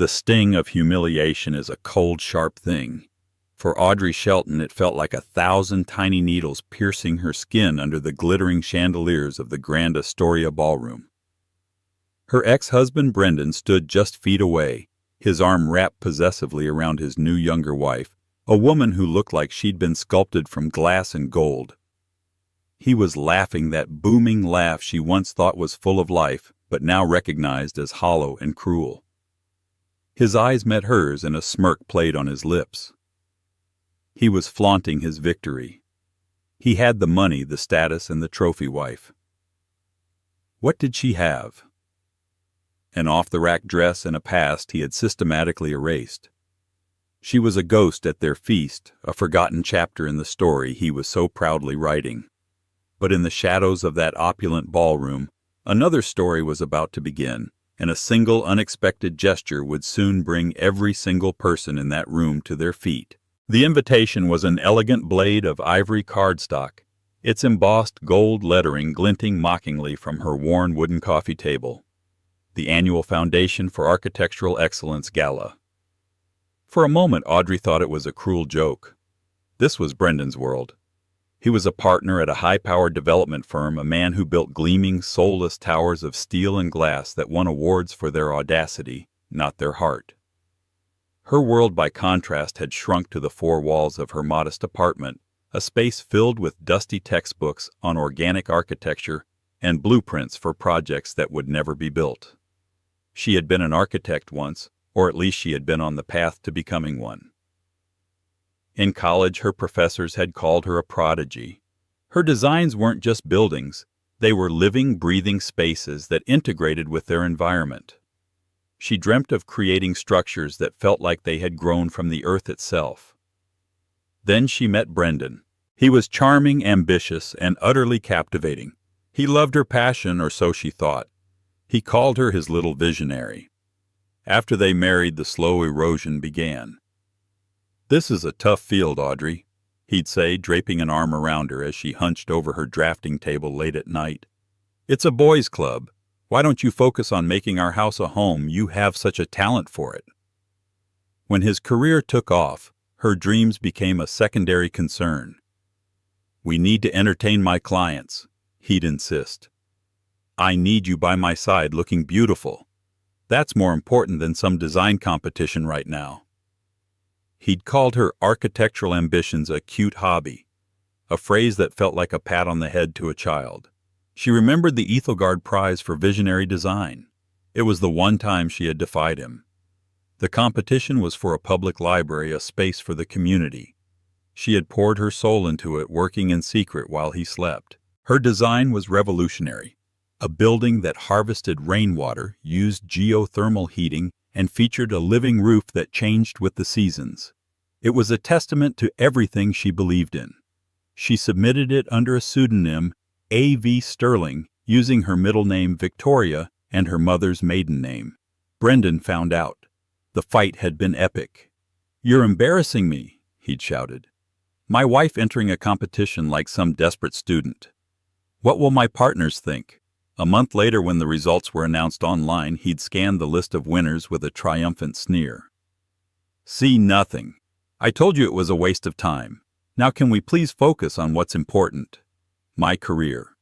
The sting of humiliation is a cold, sharp thing. For Audrey Shelton, it felt like 1,000 tiny needles piercing her skin under the glittering chandeliers of the Grand Astoria ballroom. Her ex-husband Brendan stood just feet away, his arm wrapped possessively around his new younger wife, a woman who looked like she'd been sculpted from glass and gold. He was laughing that booming laugh she once thought was full of life, but now recognized as hollow and cruel. His eyes met hers and a smirk played on his lips. He was flaunting his victory. He had the money, the status, and the trophy wife. What did she have? An off-the-rack dress and a past he had systematically erased. She was a ghost at their feast, a forgotten chapter in the story he was so proudly writing. But in the shadows of that opulent ballroom, another story was about to begin, and a single unexpected gesture would soon bring every single person in that room to their feet. The invitation was an elegant blade of ivory cardstock, its embossed gold lettering glinting mockingly from her worn wooden coffee table. The annual Foundation for Architectural Excellence Gala. For a moment, Audrey thought it was a cruel joke. This was Brendan's world. He was a partner at a high-powered development firm, a man who built gleaming, soulless towers of steel and glass that won awards for their audacity, not their heart. Her world, by contrast, had shrunk to the four walls of her modest apartment, a space filled with dusty textbooks on organic architecture and blueprints for projects that would never be built. She had been an architect once, or at least she had been on the path to becoming one. In college, her professors had called her a prodigy. Her designs weren't just buildings, they were living, breathing spaces that integrated with their environment. She dreamt of creating structures that felt like they had grown from the earth itself. Then she met Brendan. He was charming, ambitious, and utterly captivating. He loved her passion, or so she thought. He called her his little visionary. After they married, the slow erosion began. "This is a tough field, Audrey," he'd say, draping an arm around her as she hunched over her drafting table late at night. "It's a boys' club. Why don't you focus on making our house a home? You have such a talent for it." When his career took off, her dreams became a secondary concern. "We need to entertain my clients," he'd insist. "I need you by my side looking beautiful. That's more important than some design competition right now." He'd called her architectural ambitions a cute hobby, a phrase that felt like a pat on the head to a child. She remembered the Ethelgard Prize for Visionary Design. It was the one time she had defied him. The competition was for a public library, a space for the community. She had poured her soul into it, working in secret while he slept. Her design was revolutionary. A building that harvested rainwater, used geothermal heating, and featured a living roof that changed with the seasons. It was a testament to everything she believed in. She submitted it under a pseudonym, A.V. Sterling, using her middle name Victoria and her mother's maiden name. Brendan found out. The fight had been epic. "You're embarrassing me," he'd shouted. "My wife entering a competition like some desperate student. What will my partners think?" A month later, when the results were announced online, he'd scanned the list of winners with a triumphant sneer. "See nothing. I told you it was a waste of time. Now can we please focus on what's important? My career."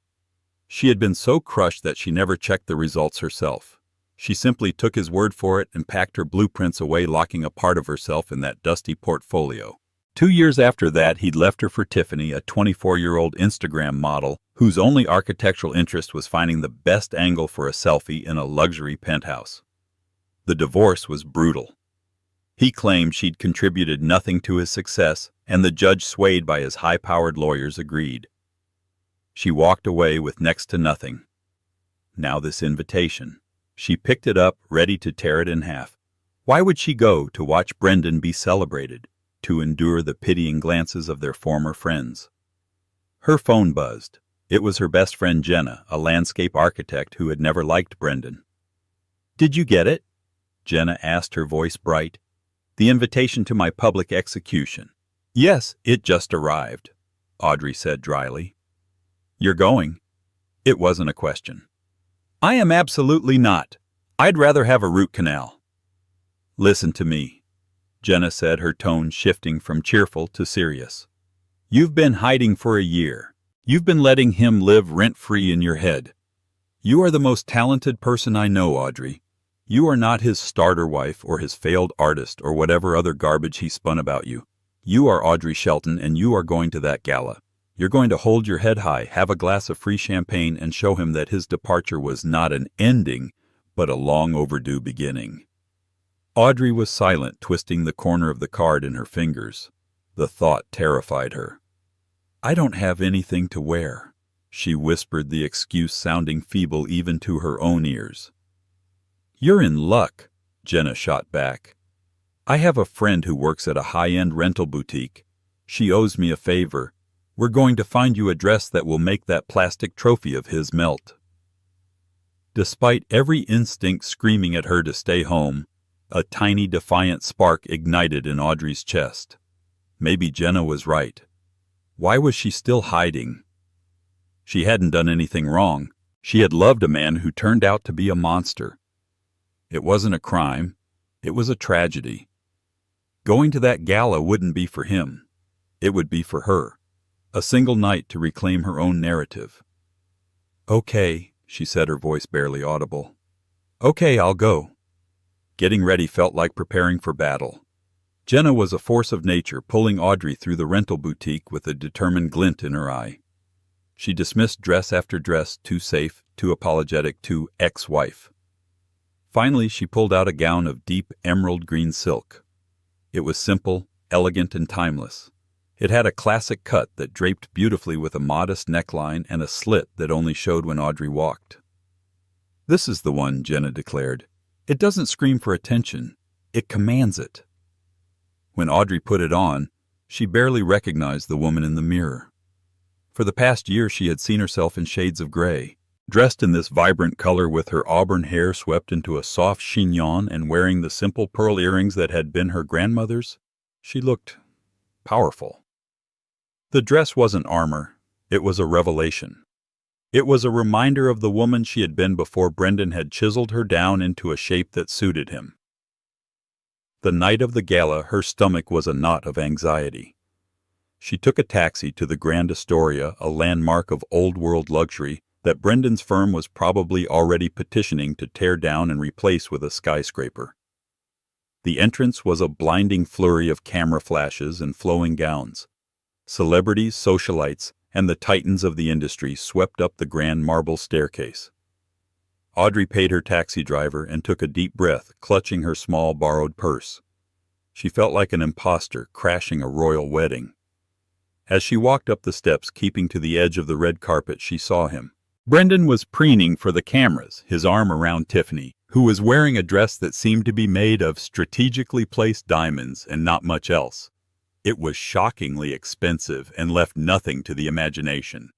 She had been so crushed that she never checked the results herself. She simply took his word for it and packed her blueprints away, locking a part of herself in that dusty portfolio. 2 years after that, he'd left her for Tiffany, a 24-year-old Instagram model whose only architectural interest was finding the best angle for a selfie in a luxury penthouse. The divorce was brutal. He claimed she'd contributed nothing to his success, and the judge, swayed by his high-powered lawyers, agreed. She walked away with next to nothing. Now this invitation. She picked it up, ready to tear it in half. Why would she go to watch Brendan be celebrated, to endure the pitying glances of their former friends? Her phone buzzed. It was her best friend Jenna, a landscape architect who had never liked Brendan. "Did you get it?" Jenna asked, her voice bright. "The invitation to my public execution." "Yes, it just arrived," Audrey said dryly. "You're going?" It wasn't a question. "I am absolutely not. I'd rather have a root canal." Listen to me, Jenna said, her tone shifting from cheerful to serious. You've been hiding for a year. You've been letting him live rent-free in your head. You are the most talented person I know, Audrey. You are not his starter wife or his failed artist or whatever other garbage he spun about you. You are Audrey Shelton, and you are going to that gala. You're going to hold your head high, have a glass of free champagne, and show him that his departure was not an ending, but a long overdue beginning. Audrey was silent, twisting the corner of the card in her fingers. The thought terrified her. I don't have anything to wear, she whispered, the excuse sounding feeble even to her own ears. You're in luck, Jenna shot back. I have a friend who works at a high-end rental boutique. She owes me a favor. We're going to find you a dress that will make that plastic trophy of his melt. Despite every instinct screaming at her to stay home, a tiny defiant spark ignited in Audrey's chest. Maybe Jenna was right. Why was she still hiding? She hadn't done anything wrong. She had loved a man who turned out to be a monster. It wasn't a crime. It was a tragedy. Going to that gala wouldn't be for him. It would be for her. A single night to reclaim her own narrative. Okay, she said, her voice barely audible. Okay, I'll go. Getting ready felt like preparing for battle. Jenna was a force of nature, pulling Audrey through the rental boutique with a determined glint in her eye. She dismissed dress after dress, too safe, too apologetic, too ex-wife. Finally, she pulled out a gown of deep emerald green silk. It was simple, elegant, and timeless. It had a classic cut that draped beautifully with a modest neckline and a slit that only showed when Audrey walked. This is the one, Jenna declared. It doesn't scream for attention. It commands it. When Audrey put it on, she barely recognized the woman in the mirror. For the past year, she had seen herself in shades of gray. Dressed in this vibrant color with her auburn hair swept into a soft chignon and wearing the simple pearl earrings that had been her grandmother's, she looked powerful. The dress wasn't armor. It was a revelation. It was a reminder of the woman she had been before Brendan had chiseled her down into a shape that suited him. The night of the gala, her stomach was a knot of anxiety. She took a taxi to the Grand Astoria, a landmark of old-world luxury that Brendan's firm was probably already petitioning to tear down and replace with a skyscraper. The entrance was a blinding flurry of camera flashes and flowing gowns. Celebrities, socialites, and the titans of the industry swept up the grand marble staircase. Audrey paid her taxi driver and took a deep breath, clutching her small borrowed purse. She felt like an imposter crashing a royal wedding. As she walked up the steps, keeping to the edge of the red carpet, she saw him. Brendan was preening for the cameras, his arm around Tiffany, who was wearing a dress that seemed to be made of strategically placed diamonds and not much else. It was shockingly expensive and left nothing to the imagination.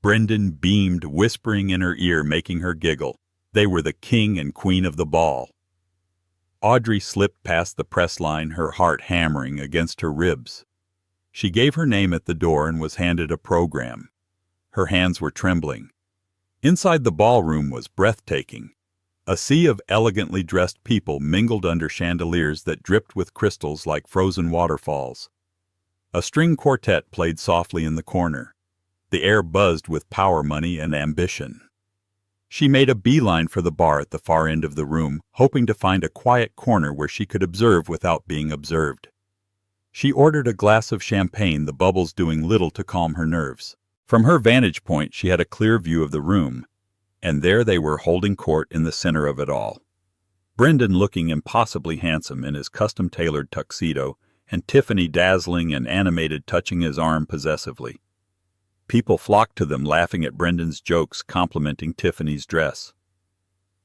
Brendan beamed, whispering in her ear, making her giggle. They were the king and queen of the ball. Audrey slipped past the press line, her heart hammering against her ribs. She gave her name at the door and was handed a program. Her hands were trembling. Inside the ballroom was breathtaking. A sea of elegantly dressed people mingled under chandeliers that dripped with crystals like frozen waterfalls. A string quartet played softly in the corner. The air buzzed with power, money, and ambition. She made a beeline for the bar at the far end of the room, hoping to find a quiet corner where she could observe without being observed. She ordered a glass of champagne, the bubbles doing little to calm her nerves. From her vantage point, she had a clear view of the room, and there they were holding court in the center of it all. Brendan looking impossibly handsome in his custom-tailored tuxedo, and Tiffany dazzling and animated, touching his arm possessively. People flocked to them, laughing at Brendan's jokes, complimenting Tiffany's dress.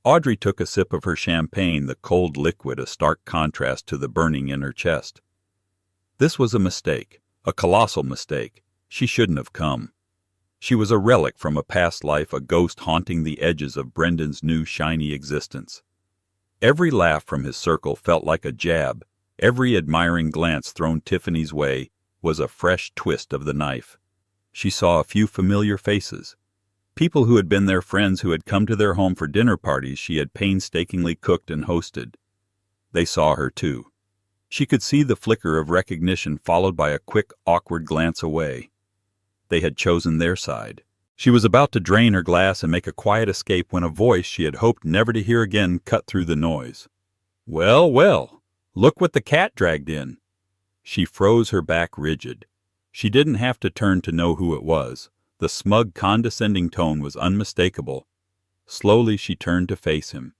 Audrey took a sip of her champagne, the cold liquid a stark contrast to the burning in her chest. This was a mistake, a colossal mistake. She shouldn't have come. She was a relic from a past life, a ghost haunting the edges of Brendan's new shiny existence. Every laugh from his circle felt like a jab. Every admiring glance thrown Tiffany's way was a fresh twist of the knife. She saw a few familiar faces. People who had been their friends, who had come to their home for dinner parties she had painstakingly cooked and hosted. They saw her too. She could see the flicker of recognition followed by a quick, awkward glance away. They had chosen their side. She was about to drain her glass and make a quiet escape when a voice she had hoped never to hear again cut through the noise. "Well, well, look what the cat dragged in." She froze, her back rigid. She didn't have to turn to know who it was. The smug, condescending tone was unmistakable. Slowly she turned to face him.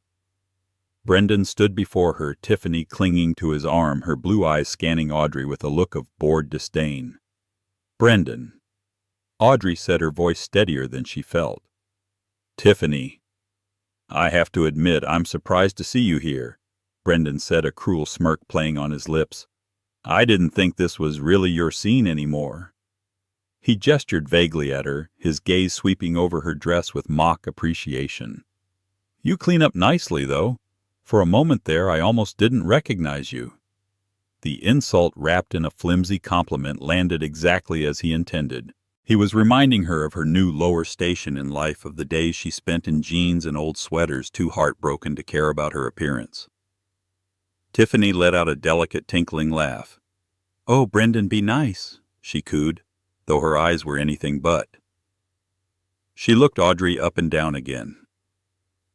Brendan stood before her, Tiffany clinging to his arm, her blue eyes scanning Audrey with a look of bored disdain. "Brendan." Audrey said, her voice steadier than she felt. "Tiffany, I have to admit I'm surprised to see you here," Brendan said, a cruel smirk playing on his lips. "I didn't think this was really your scene anymore." He gestured vaguely at her, his gaze sweeping over her dress with mock appreciation. "You clean up nicely, though. For a moment there I almost didn't recognize you." The insult wrapped in a flimsy compliment landed exactly as he intended. He was reminding her of her new lower station in life, of the days she spent in jeans and old sweaters, too heartbroken to care about her appearance. Tiffany let out a delicate tinkling laugh. "Oh, Brendan, be nice," she cooed, though her eyes were anything but. She looked Audrey up and down again.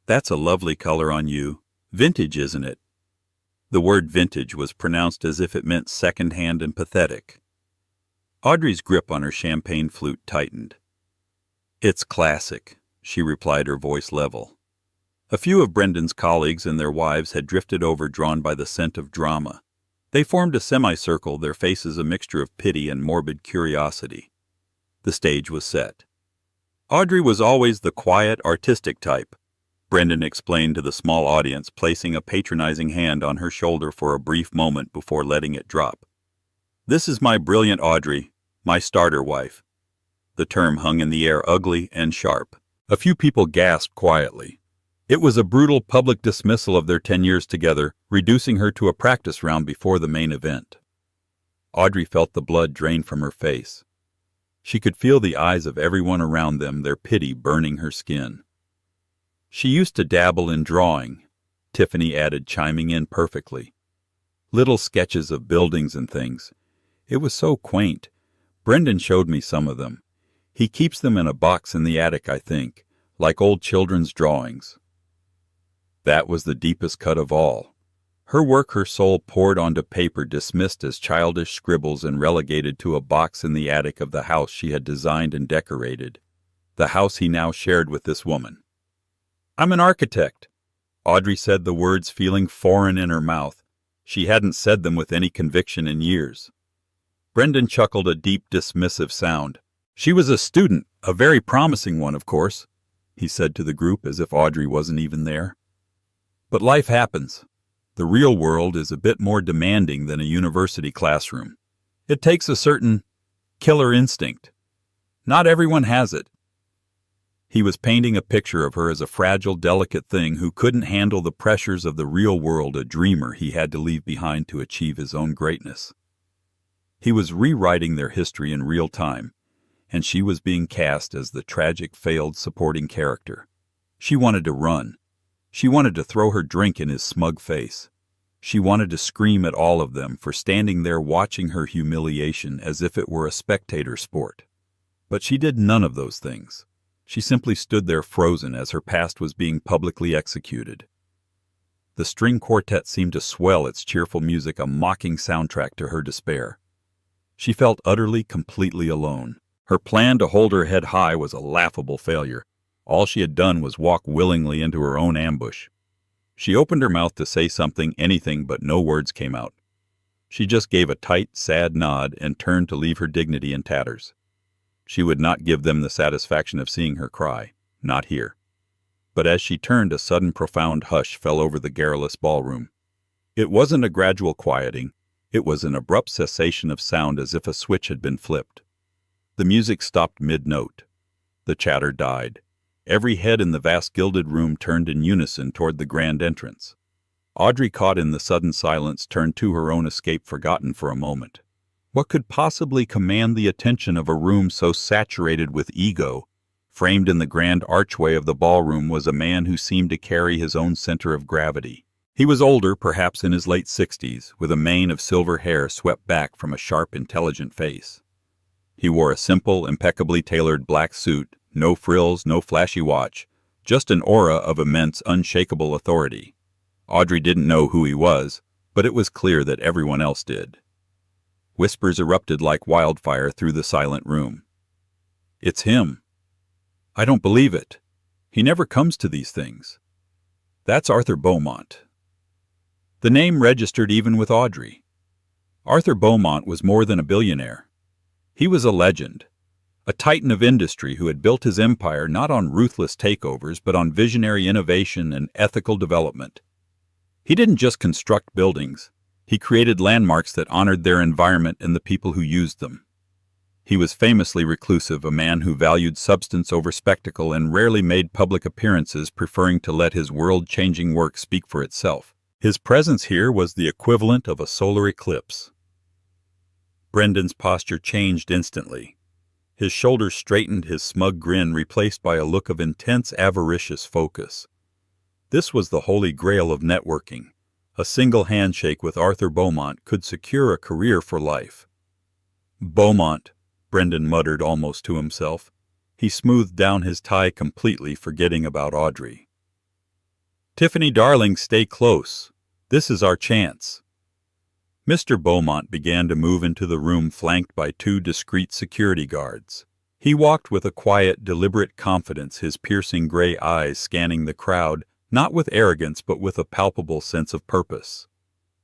"That's a lovely color on you. Vintage, isn't it?" The word vintage was pronounced as if it meant second-hand and pathetic. Audrey's grip on her champagne flute tightened. "It's classic," she replied, her voice level. A few of Brendan's colleagues and their wives had drifted over, drawn by the scent of drama. They formed a semicircle, their faces a mixture of pity and morbid curiosity. The stage was set. Audrey was always the quiet, artistic type, Brendan explained to the small audience, placing a patronizing hand on her shoulder for a brief moment before letting it drop. "This is my brilliant Audrey, my starter wife." The term hung in the air, ugly and sharp. A few people gasped quietly. It was a brutal public dismissal of their 10 years together, reducing her to a practice round before the main event. Audrey felt the blood drain from her face. She could feel the eyes of everyone around them, their pity burning her skin. "She used to dabble in drawing," Tiffany added, chiming in perfectly. "Little sketches of buildings and things. It was so quaint. Brendan showed me some of them. He keeps them in a box in the attic, I think, like old children's drawings." That was the deepest cut of all. Her work her soul poured onto paper, dismissed as childish scribbles and relegated to a box in the attic of the house she had designed and decorated, the house he now shared with this woman. "I'm an architect," Audrey said, the words feeling foreign in her mouth. She hadn't said them with any conviction in years. Brendan chuckled, a deep, dismissive sound. "She was a student, a very promising one, of course," he said to the group, as if Audrey wasn't even there. "But life happens. The real world is a bit more demanding than a university classroom. It takes a certain killer instinct. Not everyone has it." He was painting a picture of her as a fragile, delicate thing who couldn't handle the pressures of the real world, a dreamer he had to leave behind to achieve his own greatness. He was rewriting their history in real time, and she was being cast as the tragic, failed supporting character. She wanted to run. She wanted to throw her drink in his smug face. She wanted to scream at all of them for standing there watching her humiliation as if it were a spectator sport. But she did none of those things. She simply stood there frozen as her past was being publicly executed. The string quartet seemed to swell its cheerful music, a mocking soundtrack to her despair. She felt utterly, completely alone. Her plan to hold her head high was a laughable failure. All she had done was walk willingly into her own ambush. She opened her mouth to say something, anything, but no words came out. She just gave a tight, sad nod and turned to leave her dignity in tatters. She would not give them the satisfaction of seeing her cry, not here. But as she turned, a sudden profound hush fell over the garrulous ballroom. It wasn't a gradual quieting, it was an abrupt cessation of sound, as if a switch had been flipped. The music stopped mid-note. The chatter died. Every head in the vast gilded room turned in unison toward the grand entrance. Audrey, caught in the sudden silence, turned to her own escape, forgotten for a moment. What could possibly command the attention of a room so saturated with ego? Framed in the grand archway of the ballroom was a man who seemed to carry his own center of gravity. He was older, perhaps in his late 60s, with a mane of silver hair swept back from a sharp, intelligent face. He wore a simple, impeccably tailored black suit, no frills, no flashy watch, just an aura of immense, unshakable authority. Audrey didn't know who he was, but it was clear that everyone else did. Whispers erupted like wildfire through the silent room. "It's him." "I don't believe it. He never comes to these things." "That's Arthur Beaumont." The name registered even with Audrey. Arthur Beaumont was more than a billionaire. He was a legend, a titan of industry who had built his empire not on ruthless takeovers but on visionary innovation and ethical development. He didn't just construct buildings. He created landmarks that honored their environment and the people who used them. He was famously reclusive, a man who valued substance over spectacle and rarely made public appearances, preferring to let his world-changing work speak for itself. His presence here was the equivalent of a solar eclipse. Brendan's posture changed instantly. His shoulders straightened, his smug grin replaced by a look of intense, avaricious focus. This was the holy grail of networking. A single handshake with Arthur Beaumont could secure a career for life. "Beaumont," Brendan muttered almost to himself. He smoothed down his tie completely, forgetting about Audrey. "Tiffany, darling, stay close. This is our chance." Mr. Beaumont began to move into the room, flanked by two discreet security guards. He walked with a quiet, deliberate confidence, his piercing gray eyes scanning the crowd, not with arrogance but with a palpable sense of purpose.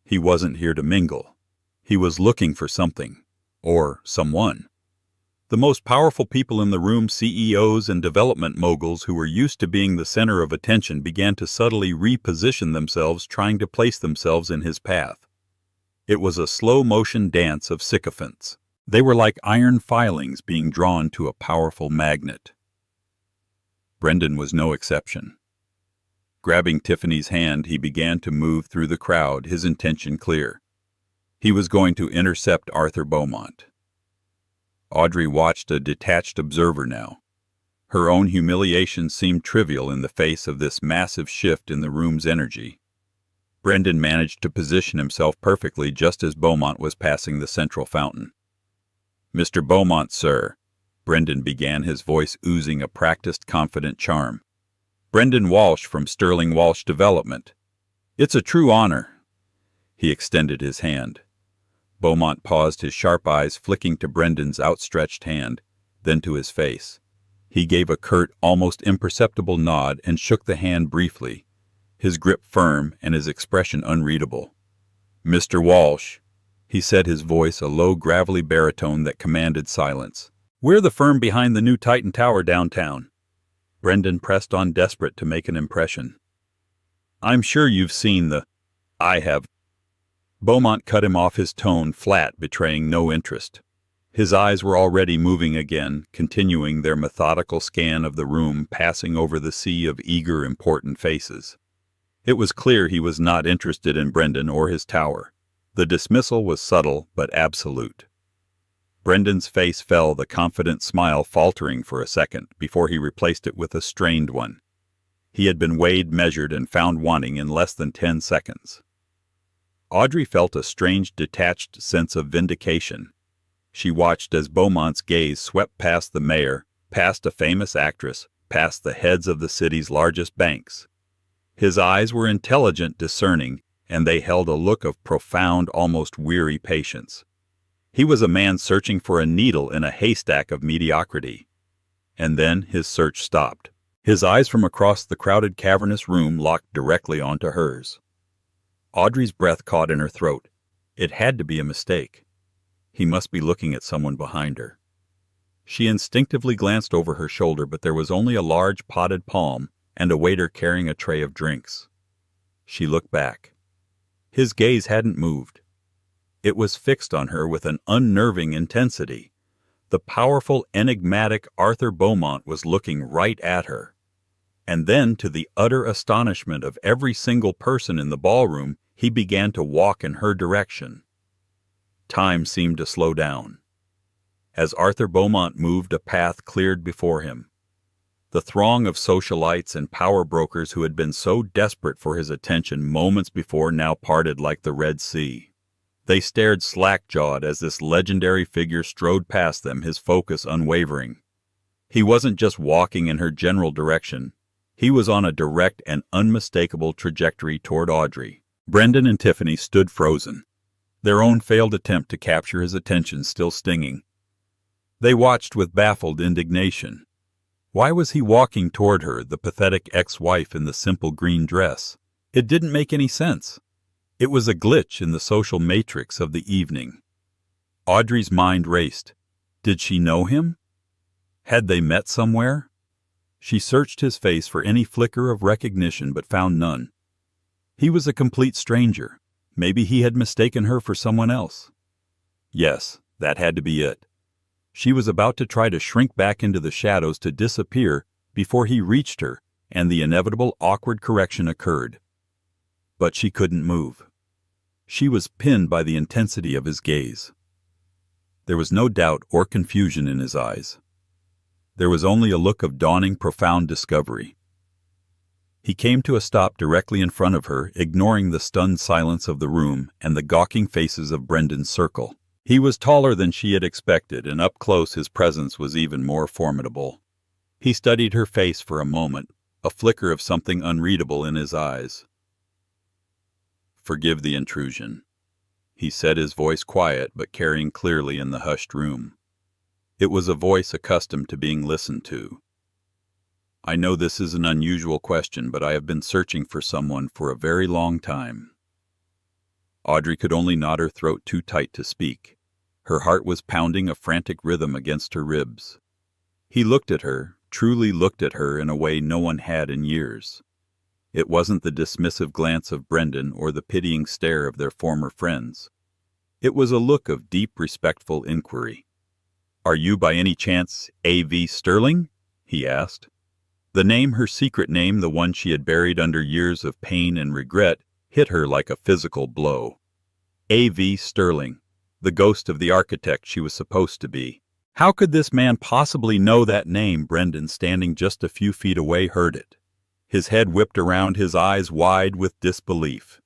He wasn't here to mingle. He was looking for something, or someone. The most powerful people in the room, CEOs and development moguls who were used to being the center of attention, began to subtly reposition themselves, trying to place themselves in his path. It was a slow-motion dance of sycophants. They were like iron filings being drawn to a powerful magnet. Brendan was no exception. Grabbing Tiffany's hand, he began to move through the crowd, his intention clear. He was going to intercept Arthur Beaumont. Audrey watched, a detached observer now. Her own humiliation seemed trivial in the face of this massive shift in the room's energy. Brendan managed to position himself perfectly just as Beaumont was passing the central fountain. "Mr. Beaumont, sir," Brendan began, his voice oozing a practiced, confident charm. "Brendan Walsh from Sterling Walsh Development. It's a true honor." He extended his hand. Beaumont paused, his sharp eyes flicking to Brendan's outstretched hand, then to his face. He gave a curt, almost imperceptible nod and shook the hand briefly, his grip firm and his expression unreadable. "Mr. Walsh," he said, his voice a low, gravelly baritone that commanded silence. "We're the firm behind the new Titan Tower downtown." Brendan pressed on, desperate to make an impression. "I'm sure you've seen the—" "I have." Beaumont cut him off, his tone flat, betraying no interest. His eyes were already moving again, continuing their methodical scan of the room, passing over the sea of eager, important faces. It was clear he was not interested in Brendan or his tower. The dismissal was subtle but absolute. Brendan's face fell, the confident smile faltering for a second before he replaced it with a strained one. He had been weighed, measured, and found wanting in less than 10 seconds. Audrey felt a strange, detached sense of vindication. She watched as Beaumont's gaze swept past the mayor, past a famous actress, past the heads of the city's largest banks. His eyes were intelligent, discerning, and they held a look of profound, almost weary patience. He was a man searching for a needle in a haystack of mediocrity. And then his search stopped. His eyes from across the crowded, cavernous room locked directly onto hers. Audrey's breath caught in her throat. It had to be a mistake. He must be looking at someone behind her. She instinctively glanced over her shoulder, but there was only a large potted palm and a waiter carrying a tray of drinks. She looked back. His gaze hadn't moved. It was fixed on her with an unnerving intensity. The powerful, enigmatic Arthur Beaumont was looking right at her. And then, to the utter astonishment of every single person in the ballroom, he began to walk in her direction. Time seemed to slow down. As Arthur Beaumont moved, a path cleared before him. The throng of socialites and power brokers who had been so desperate for his attention moments before now parted like the Red Sea. They stared slack-jawed as this legendary figure strode past them, his focus unwavering. He wasn't just walking in her general direction. He was on a direct and unmistakable trajectory toward Audrey. Brendan and Tiffany stood frozen, their own failed attempt to capture his attention still stinging. They watched with baffled indignation. Why was he walking toward her, the pathetic ex-wife in the simple green dress? It didn't make any sense. It was a glitch in the social matrix of the evening. Audrey's mind raced. Did she know him? Had they met somewhere? She searched his face for any flicker of recognition but found none. He was a complete stranger. Maybe he had mistaken her for someone else. Yes, that had to be it. She was about to try to shrink back into the shadows to disappear before he reached her, and the inevitable awkward correction occurred. But she couldn't move. She was pinned by the intensity of his gaze. There was no doubt or confusion in his eyes. There was only a look of dawning profound discovery. He came to a stop directly in front of her, ignoring the stunned silence of the room and the gawking faces of Brendan's circle. He was taller than she had expected, and up close his presence was even more formidable. He studied her face for a moment, a flicker of something unreadable in his eyes. "Forgive the intrusion," he said, his voice quiet but carrying clearly in the hushed room. It was a voice accustomed to being listened to. "I know this is an unusual question, but I have been searching for someone for a very long time." Audrey could only knot her throat too tight to speak. Her heart was pounding a frantic rhythm against her ribs. He looked at her, truly looked at her in a way no one had in years. It wasn't the dismissive glance of Brendan or the pitying stare of their former friends. It was a look of deep, respectful inquiry. "Are you by any chance A.V. Sterling?" he asked. The name, her secret name, the one she had buried under years of pain and regret, hit her like a physical blow. A.V. Sterling, the ghost of the architect she was supposed to be. How could this man possibly know that name? Brendan, standing just a few feet away, heard it. His head whipped around, his eyes wide with disbelief.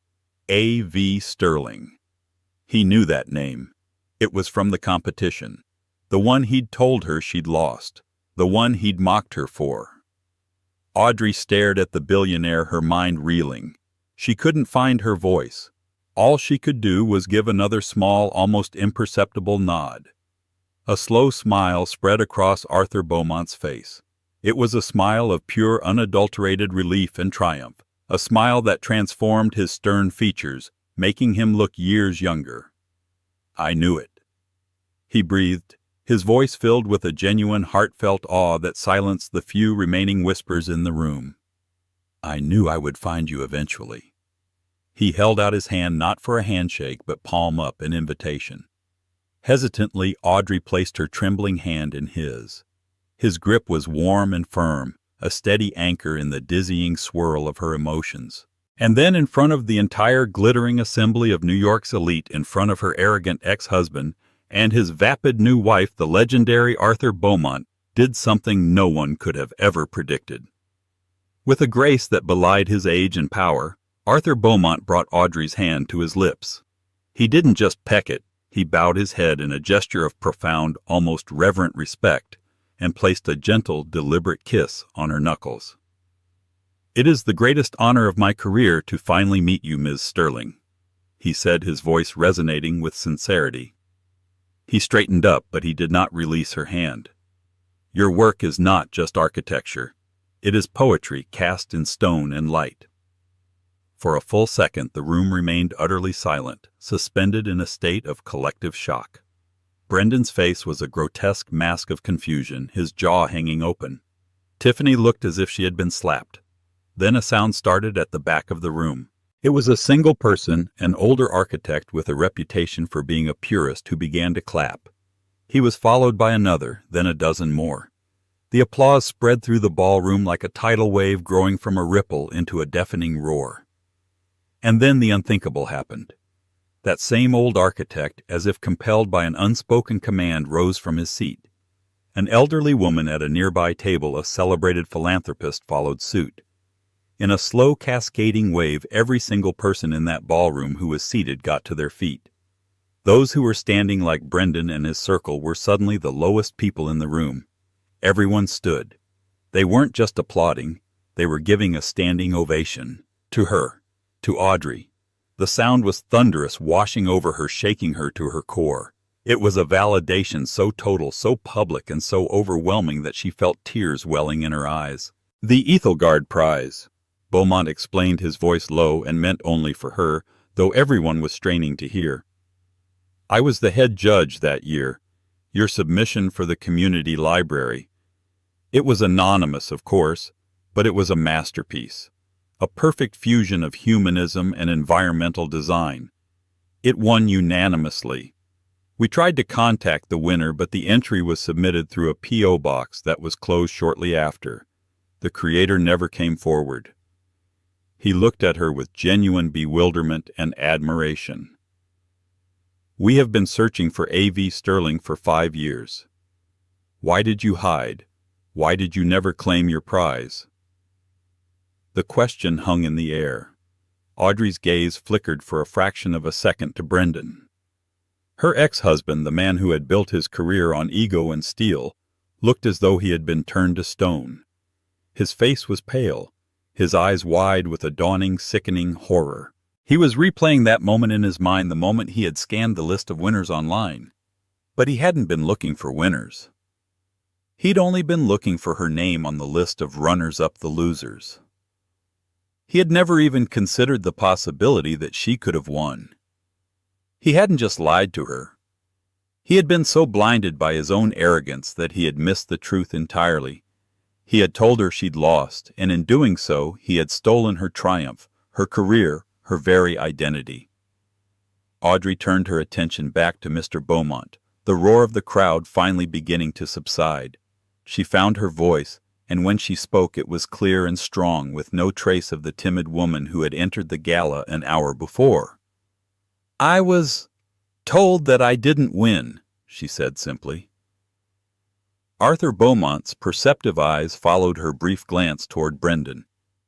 A.V. Sterling. He knew that name. It was from the competition. The one he'd told her she'd lost. The one he'd mocked her for. Audrey stared at the billionaire, her mind reeling. She couldn't find her voice. All she could do was give another small, almost imperceptible nod. A slow smile spread across Arthur Beaumont's face. It was a smile of pure, unadulterated relief and triumph, a smile that transformed his stern features, making him look years younger. "I knew it," he breathed, his voice filled with a genuine, heartfelt awe that silenced the few remaining whispers in the room. "I knew I would find you eventually." He held out his hand, not for a handshake, but palm up, an invitation. Hesitantly, Audrey placed her trembling hand in his. His grip was warm and firm, a steady anchor in the dizzying swirl of her emotions. And then, in front of the entire glittering assembly of New York's elite, in front of her arrogant ex-husband and his vapid new wife, the legendary Arthur Beaumont did something no one could have ever predicted. With a grace that belied his age and power, Arthur Beaumont brought Audrey's hand to his lips. He didn't just peck it, he bowed his head in a gesture of profound, almost reverent respect, and placed a gentle, deliberate kiss on her knuckles. "It is the greatest honor of my career to finally meet you, Ms. Sterling," he said, his voice resonating with sincerity. He straightened up, but he did not release her hand. "Your work is not just architecture. It is poetry cast in stone and light." For a full second, the room remained utterly silent, suspended in a state of collective shock. Brendan's face was a grotesque mask of confusion, his jaw hanging open. Tiffany looked as if she had been slapped. Then a sound started at the back of the room. It was a single person, an older architect with a reputation for being a purist, who began to clap. He was followed by another, then a dozen more. The applause spread through the ballroom like a tidal wave growing from a ripple into a deafening roar. And then the unthinkable happened. That same old architect, as if compelled by an unspoken command, rose from his seat. An elderly woman at a nearby table, a celebrated philanthropist, followed suit. In a slow, cascading wave, every single person in that ballroom who was seated got to their feet. Those who were standing like Brendan and his circle were suddenly the lowest people in the room. Everyone stood. They weren't just applauding, they were giving a standing ovation. To her. To Audrey. The sound was thunderous, washing over her, shaking her to her core. It was a validation so total, so public, and so overwhelming that she felt tears welling in her eyes. "The Ethelgard Prize," Beaumont explained, his voice low and meant only for her, though everyone was straining to hear. "I was the head judge that year. Your submission for the community library. It was anonymous, of course, but it was a masterpiece. A perfect fusion of humanism and environmental design. It won unanimously. We tried to contact the winner, but the entry was submitted through a P.O. box that was closed shortly after. The creator never came forward." He looked at her with genuine bewilderment and admiration. "We have been searching for A.V. Sterling for 5 years. Why did you hide? Why did you never claim your prize?" The question hung in the air. Audrey's gaze flickered for a fraction of a second to Brendan. Her ex-husband, the man who had built his career on ego and steel, looked as though he had been turned to stone. His face was pale, his eyes wide with a dawning, sickening horror. He was replaying that moment in his mind, the moment he had scanned the list of winners online. But he hadn't been looking for winners. He'd only been looking for her name on the list of runners-up, the losers. He had never even considered the possibility that she could have won. He hadn't just lied to her. He had been so blinded by his own arrogance that he had missed the truth entirely. He had told her she'd lost, and in doing so, he had stolen her triumph, her career, her very identity. Audrey turned her attention back to Mr. Beaumont, the roar of the crowd finally beginning to subside. She found her voice, and when she spoke it was clear and strong, with no trace of the timid woman who had entered the gala an hour before. "I was told that I didn't win," she said simply. Arthur Beaumont's perceptive eyes followed her brief glance toward Brendan.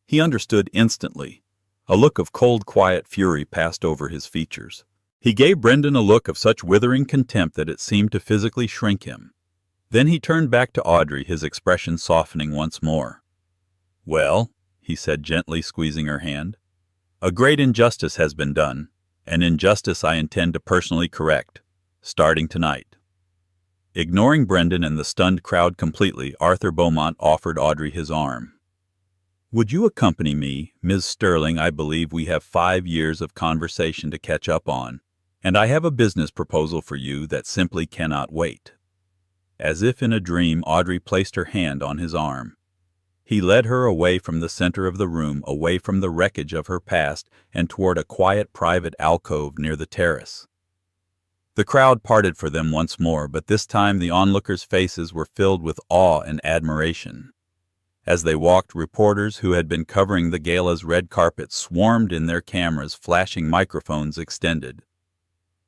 He understood instantly. A look of cold, quiet fury passed over his features. He gave Brendan a look of such withering contempt that it seemed to physically shrink him. Then he turned back to Audrey, his expression softening once more. "Well," he said, gently squeezing her hand, "a great injustice has been done. An injustice I intend to personally correct, starting tonight." Ignoring Brendan and the stunned crowd completely, Arthur Beaumont offered Audrey his arm. "Would you accompany me, Ms. Sterling? I believe we have 5 years of conversation to catch up on, and I have a business proposal for you that simply cannot wait." As if in a dream, Audrey placed her hand on his arm. He led her away from the center of the room, away from the wreckage of her past, and toward a quiet private alcove near the terrace. The crowd parted for them once more, but this time the onlookers' faces were filled with awe and admiration. As they walked, reporters who had been covering the gala's red carpet swarmed in, their cameras flashing, microphones extended.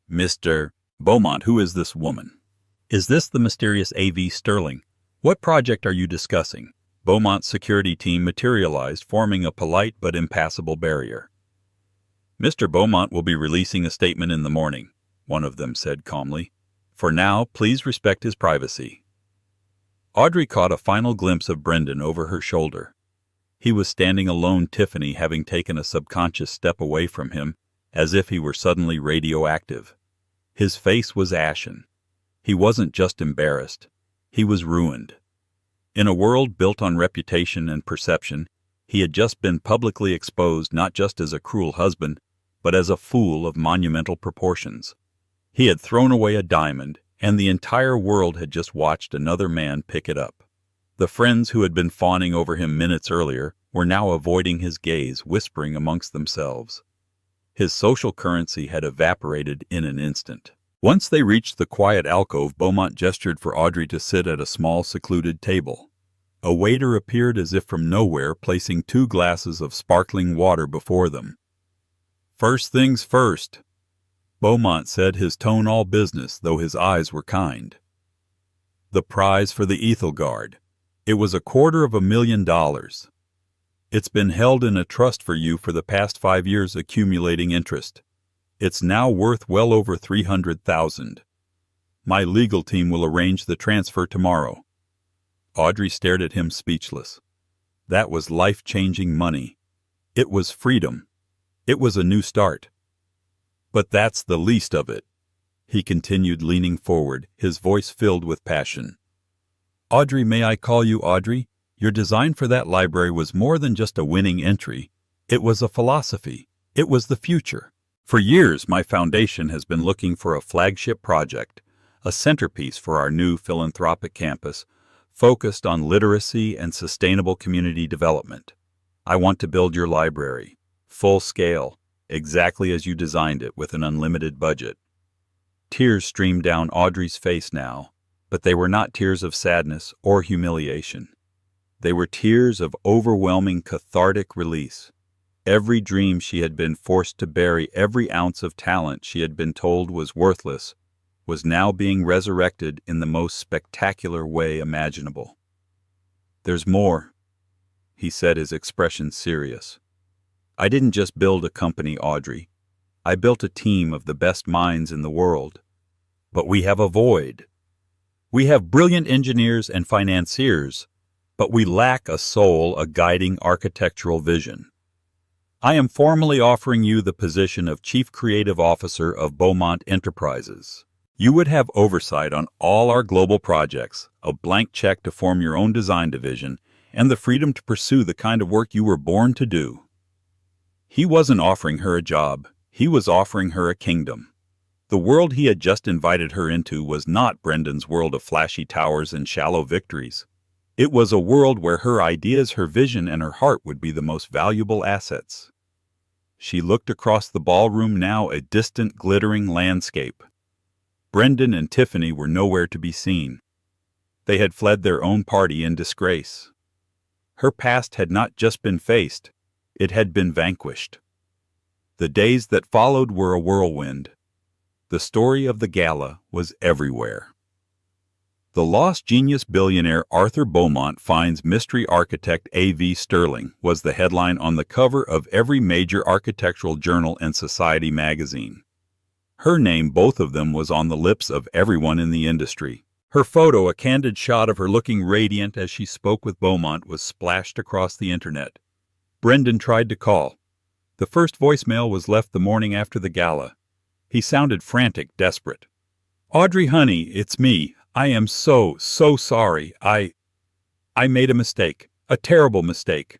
"Mr. Beaumont, who is this woman? Is this the mysterious A.V. Sterling? What project are you discussing?" Beaumont's security team materialized, forming a polite but impassable barrier. "Mr. Beaumont will be releasing a statement in the morning," one of them said calmly. "For now, please respect his privacy." Audrey caught a final glimpse of Brendan over her shoulder. He was standing alone, Tiffany having taken a subconscious step away from him, as if he were suddenly radioactive. His face was ashen. He wasn't just embarrassed. He was ruined. In a world built on reputation and perception, he had just been publicly exposed not just as a cruel husband, but as a fool of monumental proportions. He had thrown away a diamond, and the entire world had just watched another man pick it up. The friends who had been fawning over him minutes earlier were now avoiding his gaze, whispering amongst themselves. His social currency had evaporated in an instant. Once they reached the quiet alcove, Beaumont gestured for Audrey to sit at a small, secluded table. A waiter appeared as if from nowhere, placing 2 glasses of sparkling water before them. "First things first," Beaumont said, his tone all business, though his eyes were kind. The prize for the Ethelgard. It was $250,000. It's been held in a trust for you for the past 5 years, accumulating interest. It's now worth well over $300,000. My legal team will arrange the transfer tomorrow." Audrey stared at him speechless. That was life-changing money. It was freedom. It was a new start. "But that's the least of it," he continued, leaning forward, his voice filled with passion. "Audrey, may I call you Audrey? Your design for that library was more than just a winning entry. It was a philosophy. It was the future. For years, my foundation has been looking for a flagship project, a centerpiece for our new philanthropic campus, focused on literacy and sustainable community development. I want to build your library, full scale, exactly as you designed it, with an unlimited budget." Tears streamed down Audrey's face now, but they were not tears of sadness or humiliation. They were tears of overwhelming cathartic release. Every dream she had been forced to bury, every ounce of talent she had been told was worthless, was now being resurrected in the most spectacular way imaginable. "There's more," he said, his expression serious. "I didn't just build a company, Audrey. I built a team of the best minds in the world. But we have a void. We have brilliant engineers and financiers, but we lack a soul, a guiding architectural vision. I am formally offering you the position of Chief Creative Officer of Beaumont Enterprises. You would have oversight on all our global projects, a blank check to form your own design division, and the freedom to pursue the kind of work you were born to do." He wasn't offering her a job. He was offering her a kingdom. The world he had just invited her into was not Brendan's world of flashy towers and shallow victories. It was a world where her ideas, her vision, and her heart would be the most valuable assets. She looked across the ballroom, now a distant, glittering landscape. Brendan and Tiffany were nowhere to be seen. They had fled their own party in disgrace. Her past had not just been faced, it had been vanquished. The days that followed were a whirlwind. The story of the gala was everywhere. "The lost genius billionaire Arthur Beaumont finds mystery architect A.V. Sterling" was the headline on the cover of every major architectural journal and society magazine. Her name, both of them, was on the lips of everyone in the industry. Her photo, a candid shot of her looking radiant as she spoke with Beaumont, was splashed across the internet. Brendan tried to call. The first voicemail was left the morning after the gala. He sounded frantic, desperate. "Audrey, honey, it's me. I am so sorry. I made a mistake. A terrible mistake.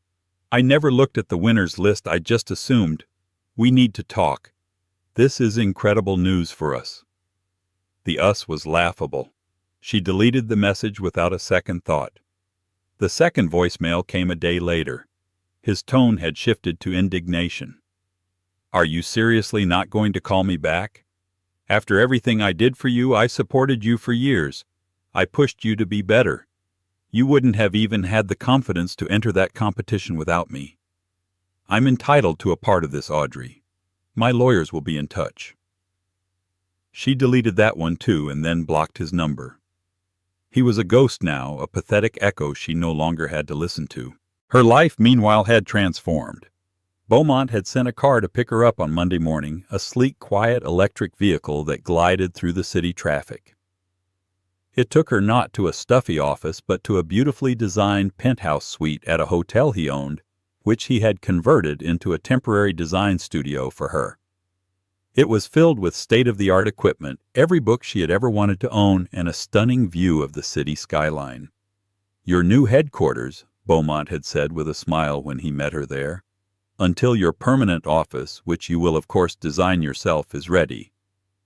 I never looked at the winners list. I just assumed. We need to talk. This is incredible news for us." The us was laughable. She deleted the message without a second thought. The second voicemail came a day later. His tone had shifted to indignation. "Are you seriously not going to call me back? After everything I did for you, I supported you for years. I pushed you to be better. You wouldn't have even had the confidence to enter that competition without me. I'm entitled to a part of this, Audrey. My lawyers will be in touch." She deleted that one too, and then blocked his number. He was a ghost now, a pathetic echo she no longer had to listen to. Her life, meanwhile, had transformed. Beaumont had sent a car to pick her up on Monday morning, a sleek, quiet electric vehicle that glided through the city traffic. It took her not to a stuffy office, but to a beautifully designed penthouse suite at a hotel he owned, which he had converted into a temporary design studio for her. It was filled with state-of-the-art equipment, every book she had ever wanted to own, and a stunning view of the city skyline. "Your new headquarters," Beaumont had said with a smile when he met her there, "until your permanent office, which you will of course design yourself, is ready."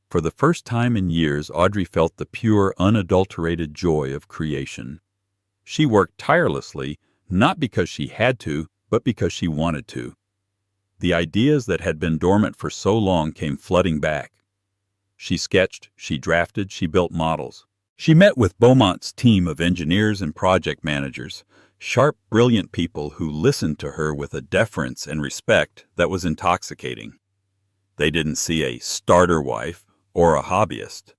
For the first time in years, Audrey felt the pure, unadulterated joy of creation. She worked tirelessly, not because she had to, but because she wanted to. The ideas that had been dormant for so long came flooding back. She sketched, she drafted, she built models. She met with Beaumont's team of engineers and project managers, sharp, brilliant people who listened to her with a deference and respect that was intoxicating. They didn't see a starter wife or a hobbyist.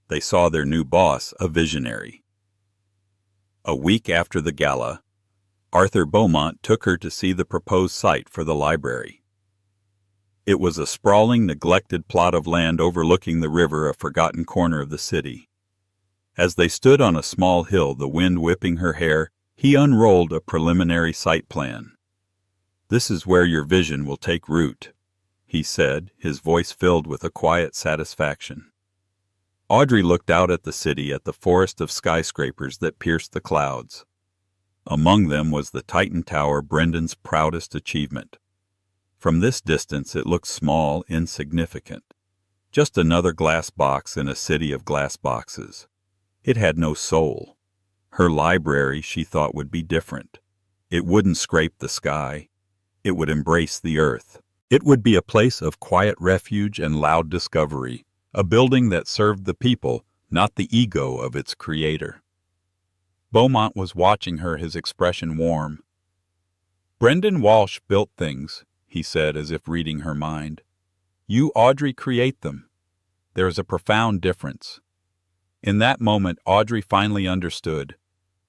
They saw their new boss, a visionary. A week after the gala, Arthur Beaumont took her to see the proposed site for the library. It was a sprawling, neglected plot of land overlooking the river, a forgotten corner of the city. As they stood on a small hill, the wind whipping her hair, he unrolled a preliminary site plan. "This is where your vision will take root," he said, his voice filled with a quiet satisfaction. Audrey looked out at the city, at the forest of skyscrapers that pierced the clouds. Among them was the Titan Tower, Brendan's proudest achievement. From this distance it looked small, insignificant. Just another glass box in a city of glass boxes. It had no soul. Her library, she thought, would be different. It wouldn't scrape the sky. It would embrace the earth. It would be a place of quiet refuge and loud discovery, a building that served the people, not the ego of its creator. Beaumont was watching her, his expression warm. "Brendan Walsh built things," he said, as if reading her mind. "You, Audrey, create them. There is a profound difference." In that moment, Audrey finally understood.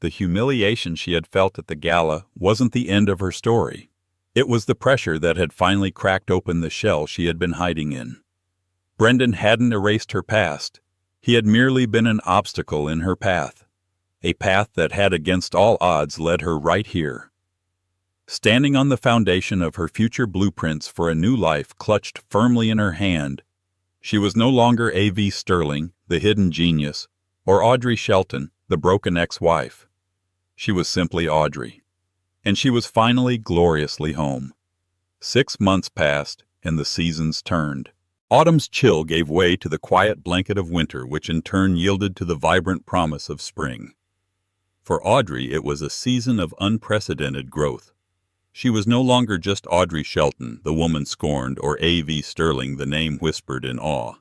The humiliation she had felt at the gala wasn't the end of her story. It was the pressure that had finally cracked open the shell she had been hiding in. Brendan hadn't erased her past. He had merely been an obstacle in her path, a path that had against all odds led her right here. Standing on the foundation of her future blueprints for a new life clutched firmly in her hand, she was no longer A.V. Sterling, the hidden genius, or Audrey Shelton, the broken ex-wife. She was simply Audrey. And she was finally gloriously home. 6 months passed, and the seasons turned. Autumn's chill gave way to the quiet blanket of winter, which in turn yielded to the vibrant promise of spring. For Audrey, it was a season of unprecedented growth. She was no longer just Audrey Shelton, the woman scorned, or A.V. Sterling, the name whispered in awe.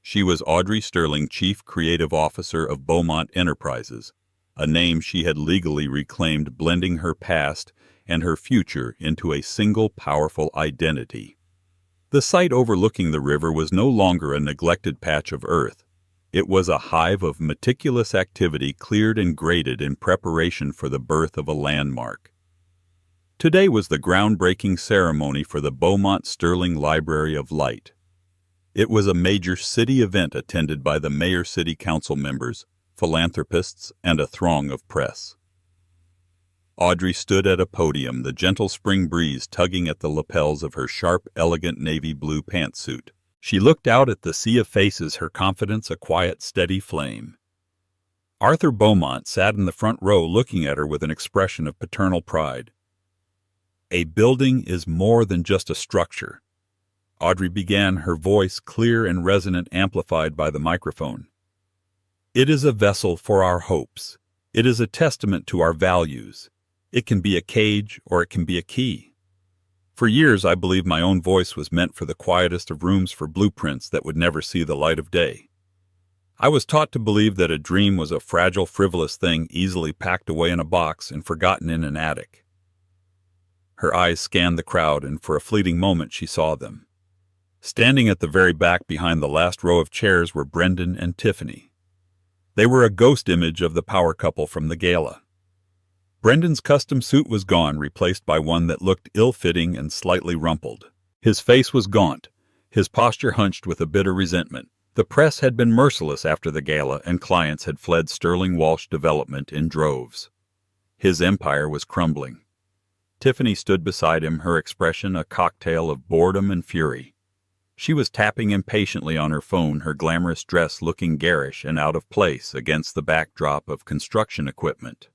She was Audrey Sterling, Chief Creative Officer of Beaumont Enterprises, a name she had legally reclaimed, blending her past and her future into a single powerful identity. The site overlooking the river was no longer a neglected patch of earth. It was a hive of meticulous activity, cleared and graded in preparation for the birth of a landmark. Today was the groundbreaking ceremony for the Beaumont Sterling Library of Light. It was a major city event attended by the mayor, city council members, philanthropists, and a throng of press. Audrey stood at a podium, the gentle spring breeze tugging at the lapels of her sharp, elegant navy blue pantsuit. She looked out at the sea of faces, her confidence a quiet, steady flame. Arthur Beaumont sat in the front row looking at her with an expression of paternal pride. "A building is more than just a structure," Audrey began, her voice clear and resonant, amplified by the microphone. "It is a vessel for our hopes. It is a testament to our values. It can be a cage or it can be a key. For years I believed my own voice was meant for the quietest of rooms, for blueprints that would never see the light of day. I was taught to believe that a dream was a fragile, frivolous thing easily packed away in a box and forgotten in an attic." Her eyes scanned the crowd, and for a fleeting moment she saw them. Standing at the very back behind the last row of chairs were Brendan and Tiffany. They were a ghost image of the power couple from the gala. Brendan's custom suit was gone, replaced by one that looked ill-fitting and slightly rumpled. His face was gaunt, his posture hunched with a bitter resentment. The press had been merciless after the gala, and clients had fled Sterling Walsh Development in droves. His empire was crumbling. Tiffany stood beside him, her expression a cocktail of boredom and fury. She was tapping impatiently on her phone, her glamorous dress looking garish and out of place against the backdrop of construction equipment.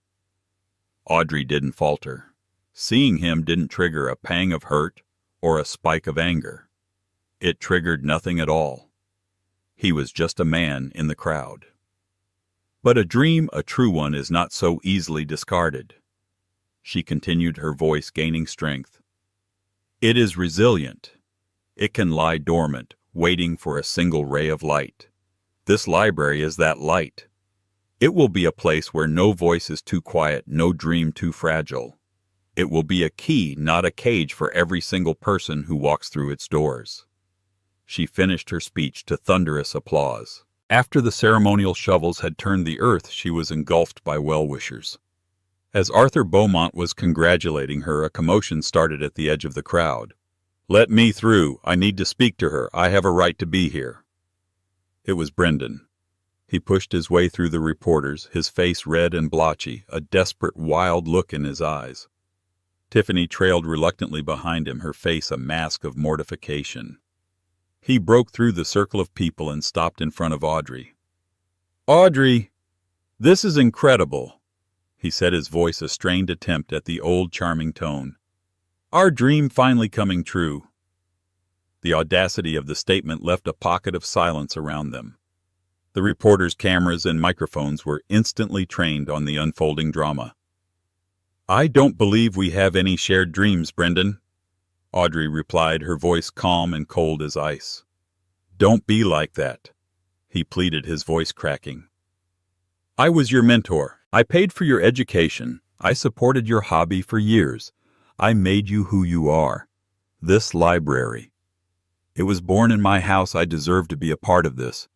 Audrey didn't falter. Seeing him didn't trigger a pang of hurt or a spike of anger. It triggered nothing at all. He was just a man in the crowd. But a dream, a true one, is not so easily discarded. She continued, her voice gaining strength. It is resilient. It can lie dormant, waiting for a single ray of light. This library is that light. It will be a place where no voice is too quiet, no dream too fragile. It will be a key, not a cage, for every single person who walks through its doors. She finished her speech to thunderous applause. After the ceremonial shovels had turned the earth, she was engulfed by well-wishers. As Arthur Beaumont was congratulating her, a commotion started at the edge of the crowd. "Let me through. I need to speak to her. I have a right to be here." It was Brendan. He pushed his way through the reporters, his face red and blotchy, a desperate, wild look in his eyes. Tiffany trailed reluctantly behind him, her face a mask of mortification. He broke through the circle of people and stopped in front of Audrey. "Audrey, this is incredible," he said, his voice a strained attempt at the old charming tone. "Our dream finally coming true." The audacity of the statement left a pocket of silence around them. The reporters' cameras and microphones were instantly trained on the unfolding drama. "I don't believe we have any shared dreams, Brendan," Audrey replied, her voice calm and cold as ice. "Don't be like that," he pleaded, his voice cracking. "I was your mentor. I paid for your education. I supported your hobby for years. I made you who you are. This library. It was born in my house. I deserve to be a part of this.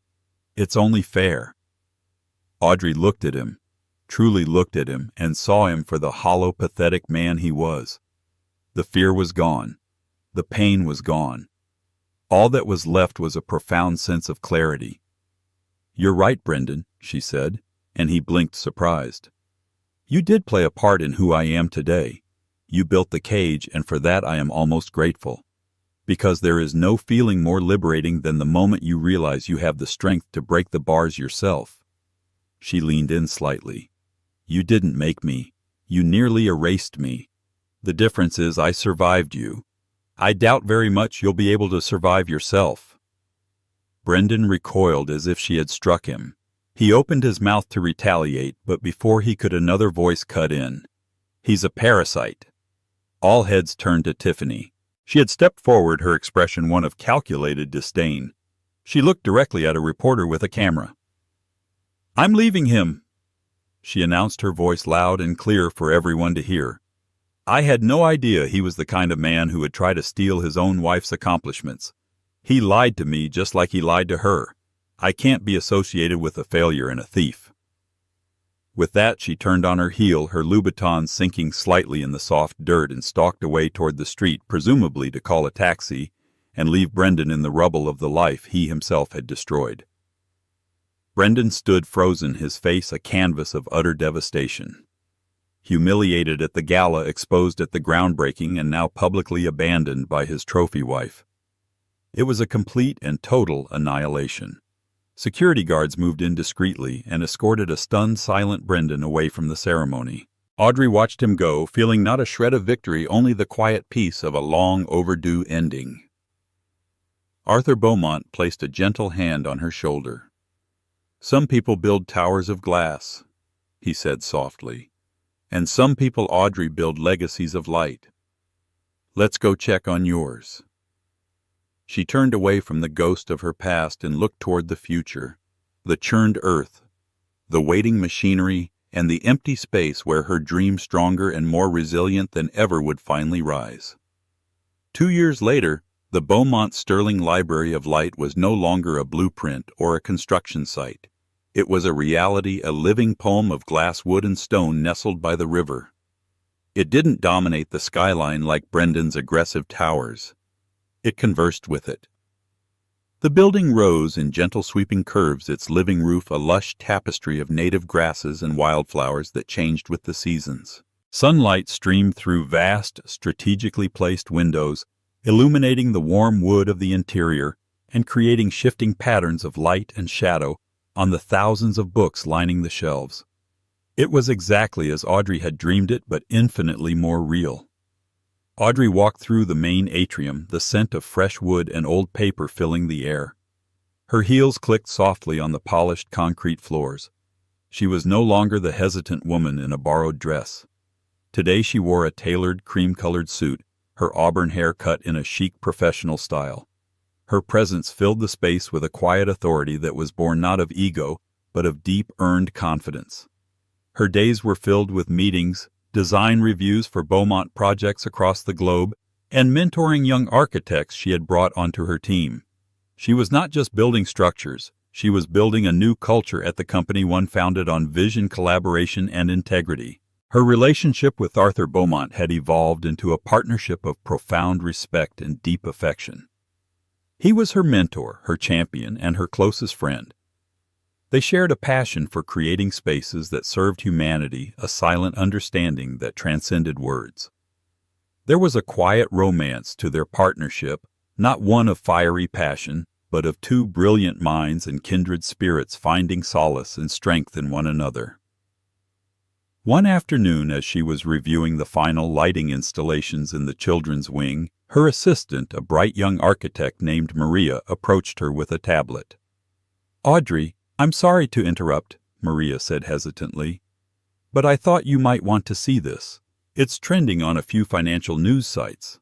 It's only fair." Audrey looked at him, truly looked at him, and saw him for the hollow, pathetic man he was. The fear was gone. The pain was gone. All that was left was a profound sense of clarity. "You're right, Brendan," she said, and he blinked, surprised. "You did play a part in who I am today. You built the cage, and for that I am almost grateful. Because there is no feeling more liberating than the moment you realize you have the strength to break the bars yourself." She leaned in slightly. "You didn't make me. You nearly erased me. The difference is I survived you. I doubt very much you'll be able to survive yourself." Brendan recoiled as if she had struck him. He opened his mouth to retaliate, but before he could, another voice cut in. "He's a parasite." All heads turned to Tiffany. She had stepped forward, her expression one of calculated disdain. She looked directly at a reporter with a camera. "I'm leaving him," she announced, her voice loud and clear for everyone to hear. "I had no idea he was the kind of man who would try to steal his own wife's accomplishments. He lied to me just like he lied to her. I can't be associated with a failure and a thief." With that, she turned on her heel, her Louboutins sinking slightly in the soft dirt, and stalked away toward the street, presumably to call a taxi and leave Brendan in the rubble of the life he himself had destroyed. Brendan stood frozen, his face a canvas of utter devastation. Humiliated at the gala, exposed at the groundbreaking, and now publicly abandoned by his trophy wife. It was a complete and total annihilation. Security guards moved in discreetly and escorted a stunned, silent Brendan away from the ceremony. Audrey watched him go, feeling not a shred of victory, only the quiet peace of a long overdue ending. Arthur Beaumont placed a gentle hand on her shoulder. "Some people build towers of glass," he said softly. "And some people, Audrey, build legacies of light. Let's go check on yours." She turned away from the ghost of her past and looked toward the future, the churned earth, the waiting machinery, and the empty space where her dream, stronger and more resilient than ever, would finally rise. 2 years later, the Beaumont Sterling Library of Light was no longer a blueprint or a construction site. It was a reality, a living poem of glass, wood, and stone nestled by the river. It didn't dominate the skyline like Brendan's aggressive towers. It conversed with it. The building rose in gentle sweeping curves, its living roof a lush tapestry of native grasses and wildflowers that changed with the seasons. Sunlight streamed through vast, strategically placed windows, illuminating the warm wood of the interior and creating shifting patterns of light and shadow on the thousands of books lining the shelves. It was exactly as Audrey had dreamed it, but infinitely more real. Audrey walked through the main atrium, the scent of fresh wood and old paper filling the air. Her heels clicked softly on the polished concrete floors. She was no longer the hesitant woman in a borrowed dress. Today she wore a tailored, cream-colored suit, her auburn hair cut in a chic professional style. Her presence filled the space with a quiet authority that was born not of ego, but of deep, earned confidence. Her days were filled with meetings, design reviews for Beaumont projects across the globe, and mentoring young architects she had brought onto her team. She was not just building structures, She was building a new culture at the company, one founded on vision, collaboration, and integrity. Her relationship with Arthur Beaumont had evolved into a partnership of profound respect and deep affection. He was her mentor, her champion, and her closest friend. They shared a passion for creating spaces that served humanity, a silent understanding that transcended words. There was a quiet romance to their partnership, not one of fiery passion, but of two brilliant minds and kindred spirits finding solace and strength in one another. One afternoon, as she was reviewing the final lighting installations in the children's wing, her assistant, a bright young architect named Maria, approached her with a tablet. "Audrey, I'm sorry to interrupt," Maria said hesitantly, "but I thought you might want to see this. It's trending on a few financial news sites."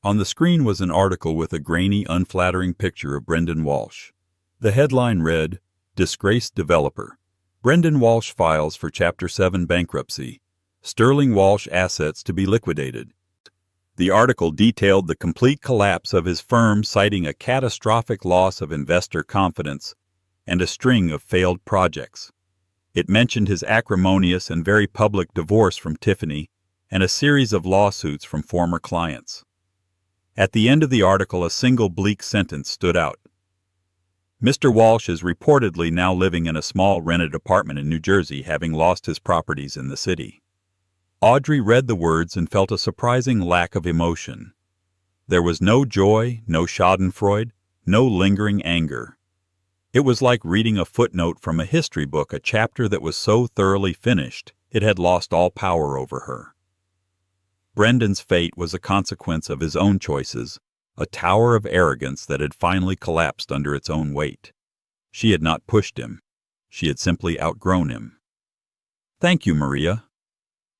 On the screen was an article with a grainy, unflattering picture of Brendan Walsh. The headline read, "Disgraced Developer. Brendan Walsh files for Chapter 7 bankruptcy. Sterling Walsh assets to be liquidated." The article detailed the complete collapse of his firm, citing a catastrophic loss of investor confidence and a string of failed projects. It mentioned his acrimonious and very public divorce from Tiffany and a series of lawsuits from former clients. At the end of the article, a single bleak sentence stood out. "Mr. Walsh is reportedly now living in a small rented apartment in New Jersey, having lost his properties in the city." Audrey read the words and felt a surprising lack of emotion. There was no joy, no schadenfreude, no lingering anger. It was like reading a footnote from a history book, a chapter that was so thoroughly finished it had lost all power over her. Brendan's fate was a consequence of his own choices, a tower of arrogance that had finally collapsed under its own weight. She had not pushed him. She had simply outgrown him. "Thank you, Maria,"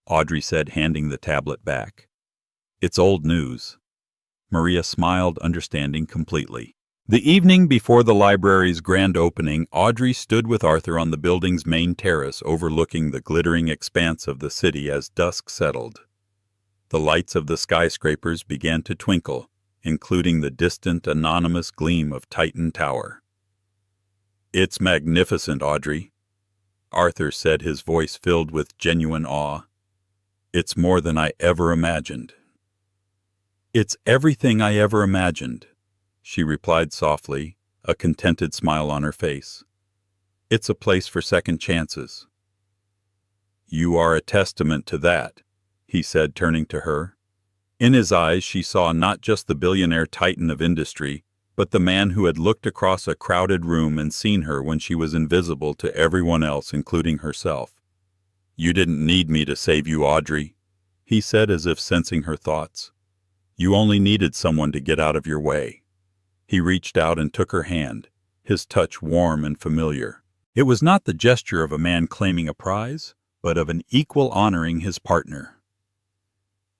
Audrey said, handing the tablet back. "It's old news." Maria smiled, understanding completely. The evening before the library's grand opening, Audrey stood with Arthur on the building's main terrace overlooking the glittering expanse of the city as dusk settled. The lights of the skyscrapers began to twinkle, including the distant, anonymous gleam of Titan Tower. "It's magnificent, Audrey," Arthur said, his voice filled with genuine awe. "It's more than I ever imagined." "It's everything I ever imagined," she replied softly, a contented smile on her face. "It's a place for second chances." "You are a testament to that," he said, turning to her. In his eyes she saw not just the billionaire titan of industry, but the man who had looked across a crowded room and seen her when she was invisible to everyone else, including herself. "You didn't need me to save you, Audrey," he said, as if sensing her thoughts. "You only needed someone to get out of your way." He reached out and took her hand, his touch warm and familiar. It was not the gesture of a man claiming a prize, but of an equal honoring his partner.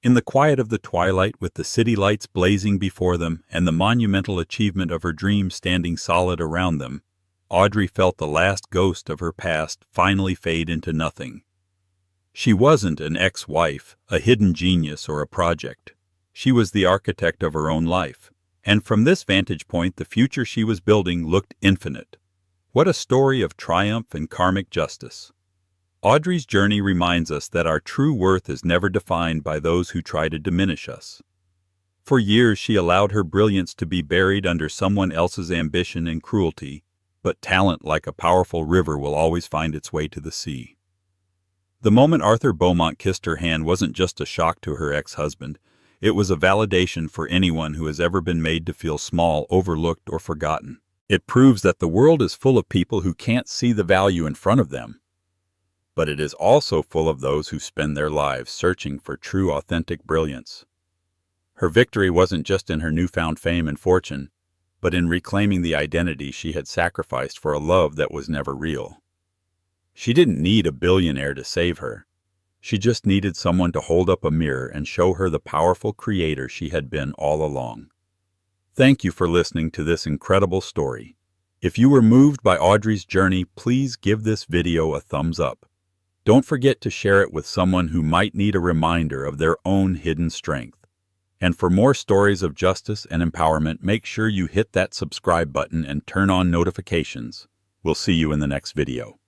In the quiet of the twilight, with the city lights blazing before them and the monumental achievement of her dream standing solid around them, Audrey felt the last ghost of her past finally fade into nothing. She wasn't an ex-wife, a hidden genius, or a project. She was the architect of her own life, and from this vantage point the future she was building looked infinite. What a story of triumph and karmic justice! Audrey's journey reminds us that our true worth is never defined by those who try to diminish us. For years she allowed her brilliance to be buried under someone else's ambition and cruelty, but talent, like a powerful river, will always find its way to the sea. The moment Arthur Beaumont kissed her hand wasn't just a shock to her ex-husband. It was a validation for anyone who has ever been made to feel small, overlooked, or forgotten. It proves that the world is full of people who can't see the value in front of them. But it is also full of those who spend their lives searching for true, authentic brilliance. Her victory wasn't just in her newfound fame and fortune, but in reclaiming the identity she had sacrificed for a love that was never real. She didn't need a billionaire to save her. She just needed someone to hold up a mirror and show her the powerful creator she had been all along. Thank you for listening to this incredible story. If you were moved by Audrey's journey, please give this video a thumbs up. Don't forget to share it with someone who might need a reminder of their own hidden strength. And for more stories of justice and empowerment, make sure you hit that subscribe button and turn on notifications. We'll see you in the next video.